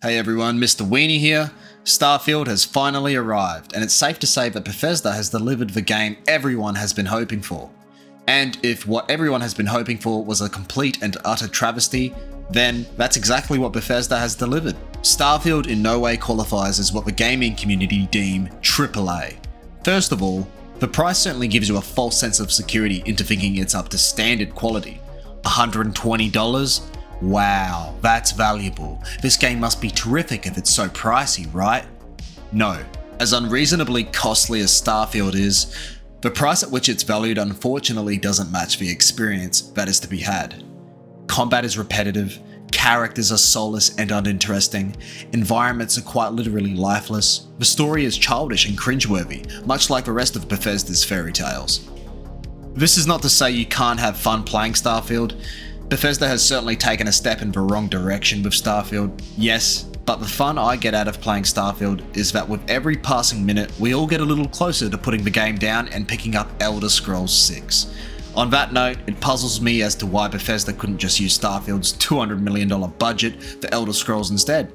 Hey everyone, Mr. Weenie here. Starfield has finally arrived, and it's safe to say that Bethesda has delivered the game everyone has been hoping for. And if what everyone has been hoping for was a complete and utter travesty, then that's exactly what Bethesda has delivered. Starfield in no way qualifies as what the gaming community deem AAA. First of all, the price certainly gives you a false sense of security into thinking it's up to standard quality. $120? Wow, that's valuable. This game must be terrific if it's so pricey, right? No. As unreasonably costly as Starfield is, the price at which it's valued unfortunately doesn't match the experience that is to be had. Combat is repetitive, characters are soulless and uninteresting, environments are quite literally lifeless, the story is childish and cringeworthy, much like the rest of Bethesda's fairy tales. This is not to say you can't have fun playing Starfield. Bethesda has certainly taken a step in the wrong direction with Starfield, yes, but the fun I get out of playing Starfield is that with every passing minute, we all get a little closer to putting the game down and picking up Elder Scrolls 6. On that note, it puzzles me as to why Bethesda couldn't just use Starfield's $200 million budget for Elder Scrolls instead.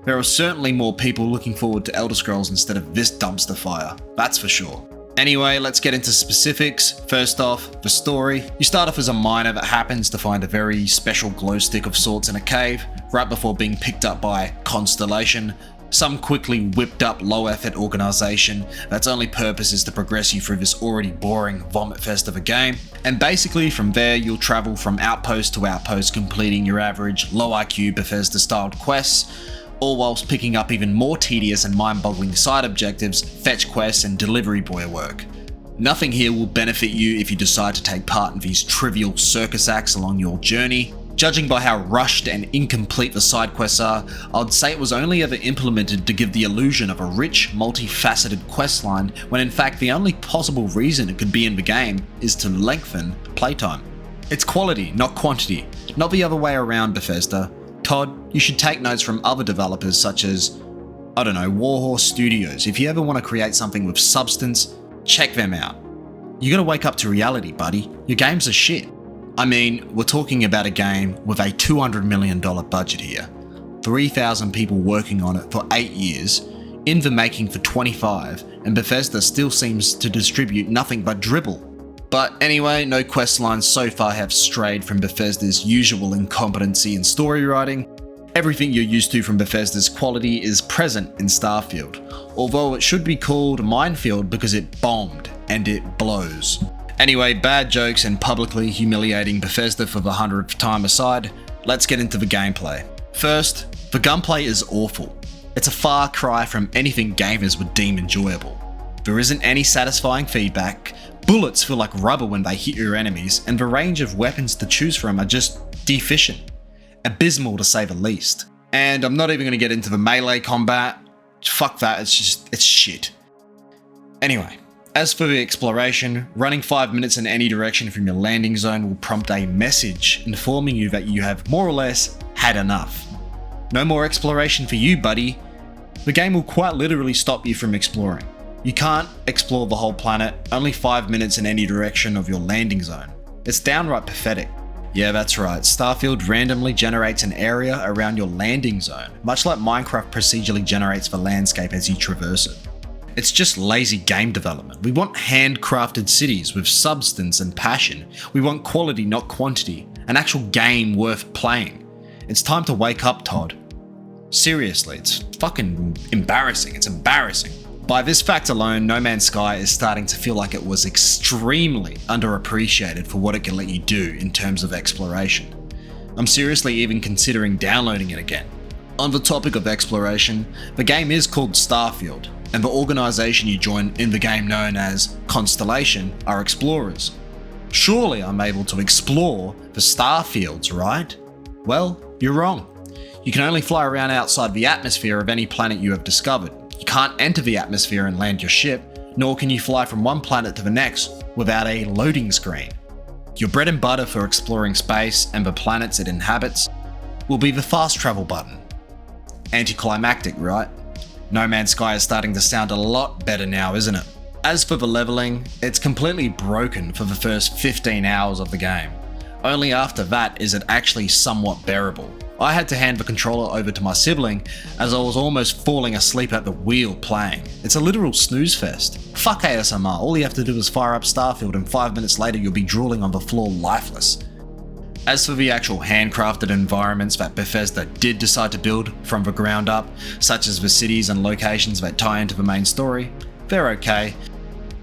There are certainly more people looking forward to Elder Scrolls instead of this dumpster fire, that's for sure. Anyway, let's get into specifics. First off, the story. You start off as a miner that happens to find a very special glow stick of sorts in a cave, right before being picked up by Constellation, some quickly whipped up low effort organisation that's only purpose is to progress you through this already boring vomit fest of a game. And basically from there you'll travel from outpost to outpost, completing your average low IQ Bethesda styled quests, all whilst picking up even more tedious and mind-boggling side objectives, fetch quests and delivery boy work. Nothing here will benefit you if you decide to take part in these trivial circus acts along your journey. Judging by how rushed and incomplete the side quests are, I'd say it was only ever implemented to give the illusion of a rich, multifaceted questline, when in fact the only possible reason it could be in the game is to lengthen playtime. It's quality, not quantity, not the other way around, Bethesda. Todd, you should take notes from other developers such as, Warhorse Studios. If you ever want to create something with substance, check them out. You gotta wake up to reality, buddy. Your games are shit. I mean, we're talking about a game with a $200 million budget here, 3,000 people working on it for 8 years, in the making for 25, and Bethesda still seems to distribute nothing but dribble. But anyway, no questlines so far have strayed from Bethesda's usual incompetency in story writing. Everything you're used to from Bethesda's quality is present in Starfield, although it should be called Minefield because it bombed, and it blows. Anyway, bad jokes and publicly humiliating Bethesda for the 100th time aside, let's get into the gameplay. First, the gunplay is awful. It's a far cry from anything gamers would deem enjoyable. There isn't any satisfying feedback, bullets feel like rubber when they hit your enemies, and the range of weapons to choose from are just deficient. Abysmal to say the least. And I'm not even going to get into the melee combat. Fuck that, it's shit. Anyway. As for the exploration, running 5 minutes in any direction from your landing zone will prompt a message informing you that you have more or less had enough. No more exploration for you, buddy. The game will quite literally stop you from exploring. You can't explore the whole planet, only 5 minutes in any direction of your landing zone. It's downright pathetic. Yeah, that's right, Starfield randomly generates an area around your landing zone, much like Minecraft procedurally generates the landscape as you traverse it. It's just lazy game development. We want handcrafted cities with substance and passion. We want quality, not quantity. An actual game worth playing. It's time to wake up, Todd. Seriously, it's fucking embarrassing. It's embarrassing. By this fact alone, No Man's Sky is starting to feel like it was extremely underappreciated for what it can let you do in terms of exploration. I'm seriously even considering downloading it again. On the topic of exploration, the game is called Starfield, and the organisation you join in the game known as Constellation are explorers. Surely I'm able to explore the starfields, right? Well, you're wrong. You can only fly around outside the atmosphere of any planet you have discovered. You can't enter the atmosphere and land your ship, nor can you fly from one planet to the next without a loading screen. Your bread and butter for exploring space and the planets it inhabits will be the fast travel button. Anticlimactic, right? No Man's Sky is starting to sound a lot better now, isn't it? As for the leveling, it's completely broken for the first 15 hours of the game. Only after that is it actually somewhat bearable. I had to hand the controller over to my sibling as I was almost falling asleep at the wheel playing. It's a literal snooze fest. Fuck ASMR, all you have to do is fire up Starfield and 5 minutes later you'll be drooling on the floor lifeless. As for the actual handcrafted environments that Bethesda did decide to build from the ground up, such as the cities and locations that tie into the main story, they're okay.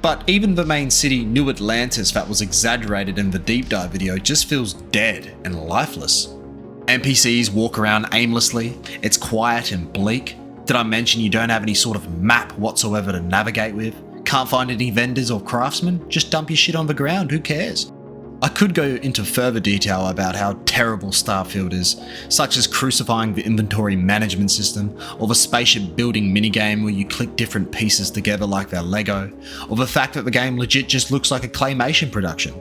But even the main city, New Atlantis, that was exaggerated in the deep dive video just feels dead and lifeless. NPCs walk around aimlessly, it's quiet and bleak. Did I mention you don't have any sort of map whatsoever to navigate with? Can't find any vendors or craftsmen? Just dump your shit on the ground, who cares? I could go into further detail about how terrible Starfield is, such as crucifying the inventory management system, or the spaceship building minigame where you click different pieces together like they're Lego, or the fact that the game legit just looks like a claymation production.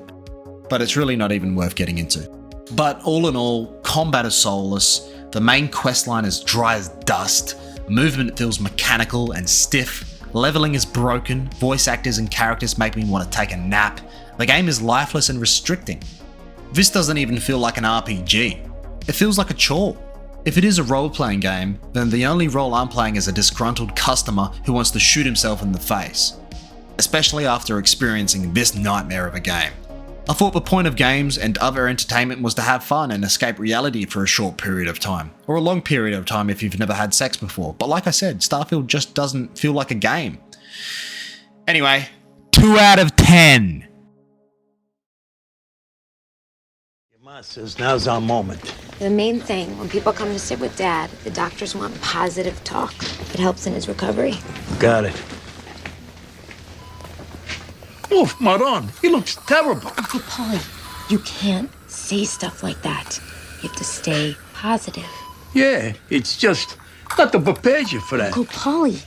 But it's really not even worth getting into. But all in all, combat is soulless, the main questline is dry as dust, movement feels mechanical and stiff, leveling is broken, voice actors and characters make me want to take a nap, the game is lifeless and restricting. This doesn't even feel like an RPG, it feels like a chore. If it is a role-playing game, then the only role I'm playing is a disgruntled customer who wants to shoot himself in the face, especially after experiencing this nightmare of a game. I thought the point of games and other entertainment was to have fun and escape reality for a short period of time, or a long period of time if you've never had sex before, but like I said, Starfield just doesn't feel like a game. Anyway, 2 out of 10. Your ma says now's our moment. The main thing, when people come to sit with Dad, the doctors want positive talk. It helps in his recovery. Got it. Oof, Maron, he looks terrible. Uncle Polly, you can't say stuff like that. You have to stay positive. Yeah, it's just not to prepare you for that. Uncle Polly,